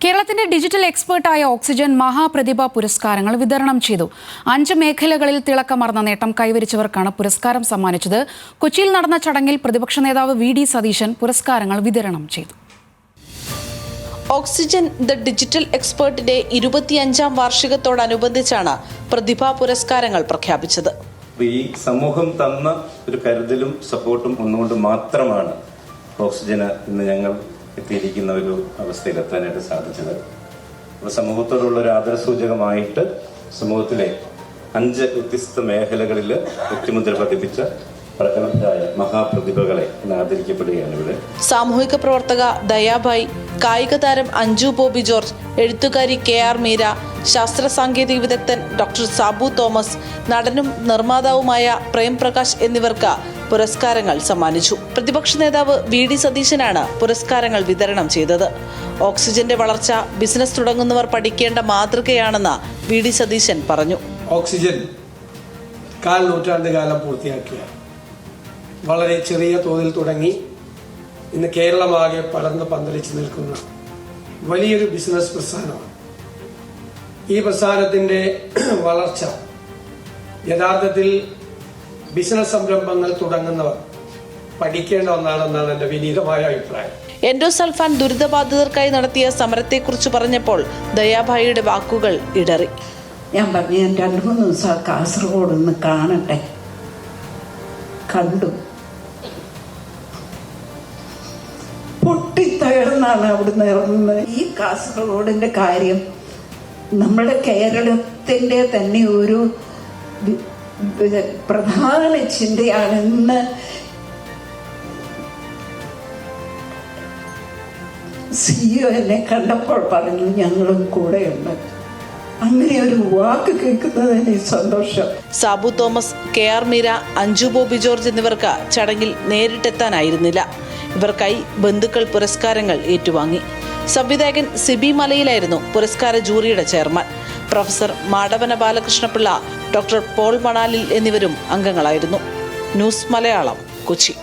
കേരളത്തിന്റെ digital എക്സ്പേർട്ടായ oxygen മഹാപ്രതിഭ പുരസ്കാരങ്ങൾ വിതരണം ചെയ്തു. 5 മേഖലകളിൽ തിളക്കമാർന്ന നേട്ടം കൈവരിച്ചവർക്കാണ് പുരസ്കാരം സമ്മാനിച്ചത്. കൊച്ചിയിൽ നടന്ന ചടങ്ങിൽ പ്രതിപക്ഷ നേതാവ് വി.ഡി. സതീശൻ പുരസ്കാരങ്ങൾ വിതരണം ചെയ്തു. ഓക്സിജൻ ദ ഡിജിറ്റൽ എക്സ്പേർട്ടിന്റെ 25ാം വാർഷികത്തോടനുബന്ധിച്ചാണ് പ്രതിഭാ പുരസ്കാരങ്ങൾ പ്രഖ്യാപിച്ചത്. ഈ സമൂഹം തന്ന ഒരു കരുതലും സപ്പോർട്ടും ഒന്നുകൊണ്ട് മാത്രമാണ് ഓക്സിജന് ഇന്ന് ഞങ്ങൾ എത്തിയിരിക്കുന്ന ഒരു അവസ്ഥയിലെത്താനായിട്ട് സാധിച്ചത്. അപ്പോൾ സമൂഹത്തോടുള്ള ഒരു ആദരസൂചകമായിട്ട് സമൂഹത്തിലെ 5 വ്യത്യസ്ത മേഖലകളിൽ വ്യക്തിമുദ്ര പതിപ്പിച്ച പ്രഗത്ഭരായ മഹാപ്രതിഭകളെ ഇന്ന് ആദരിക്കപ്പെടുകയാണ് ഇവിടെ. സാമൂഹിക പ്രവർത്തക ദയാഭായ്, കായിക താരം അഞ്ജു ബോബി ജോർജ്, എഴുത്തുകാരി കെ.ആർ. മീര, ശാസ്ത്ര സാങ്കേതിക വിദഗ്ധൻ ഡോക്ടർ സാബു തോമസ്, നടനും നിർമ്മാതാവുമായ പ്രേം പ്രകാശ് എന്നിവർക്ക് പുരസ്കാരങ്ങൾ സമ്മാനിച്ചു. പ്രതിപക്ഷ നേതാവ് വി.ഡി. സതീശനാണ് പുരസ്കാരങ്ങൾ വിതരണം ചെയ്തത്. ഓക്സിജന്റെ വളർച്ച ബിസിനസ് തുടങ്ങുന്നവർ പഠിക്കേണ്ട മാതൃകയാണെന്ന് വി.ഡി. സതീശൻ പറഞ്ഞു. ഓക്സിജൻ 1/4 നൂറ്റാണ്ട് കാലം പൂർത്തിയാക്കിയ വളരെ ചെറിയ തോതിൽ തുടങ്ങി ഇന്ന് കേരളമാകെ പടർന്ന് പന്തലിച്ച് നിൽക്കുന്ന വലിയൊരു ബിസിനസ് പ്രസ്ഥാനമാണ്. ഈ പ്രസ്ഥാനത്തിന്റെ വളർച്ച യഥാർത്ഥത്തിൽ ബിസിനസ് സംരംഭങ്ങൾ തുടങ്ങുന്നവർ പഠിക്കേണ്ട ഒന്നാണെന്നാണ് എൻ്റെ വിനീതമായ അഭിപ്രായം. എൻഡോസൾഫാൻ ദുരിതബാധിതർക്കായി നടത്തിയ സമരത്തെക്കുറിച്ച് പറഞ്ഞപ്പോൾ ദയാഭായിയുടെ വാക്കുകൾ ഇടറി. ഞാൻ പറഞ്ഞു, ഞാൻ 2-3 ദിവസം കാസർഗോഡ് ഒന്ന് കാണട്ടെ. കണ്ടു, പൊട്ടിത്തകർന്നാണ് അവിടുന്ന് ഇറങ്ങുന്നത്. ഈ കാസർഗോഡിന്റെ കാര്യം നമ്മുടെ കേരളത്തിന്റെ തന്നെ ഒരു പ്രധാന ചിന്തയാണെന്ന് സിഇഒ എന്നെ കണ്ടപ്പോൾ പറഞ്ഞു, ഞങ്ങളും കൂടെയുണ്ട്. അങ്ങനെ ഒരു വാക്ക് കേൾക്കുന്നതിന് സന്തോഷം. Sabu Thomas, K R. Meera, Anju Bobby George എന്നിവർക്ക് ചടങ്ങിൽ നേരിട്ടെത്താനായിരുന്നില്ല. ഇവർക്കായി ബന്ധുക്കൾ പുരസ്കാരങ്ങൾ ഏറ്റുവാങ്ങി. സംവിധായകൻ സിബി മലയിലായിരുന്നു പുരസ്കാര ജൂറിയുടെ chairman. Professor Madavana Balakrishna Pillai, doctor Paul Manalil എന്നിവരും അംഗങ്ങളായിരുന്നു. ന്യൂസ് മലയാളം, കൊച്ചി.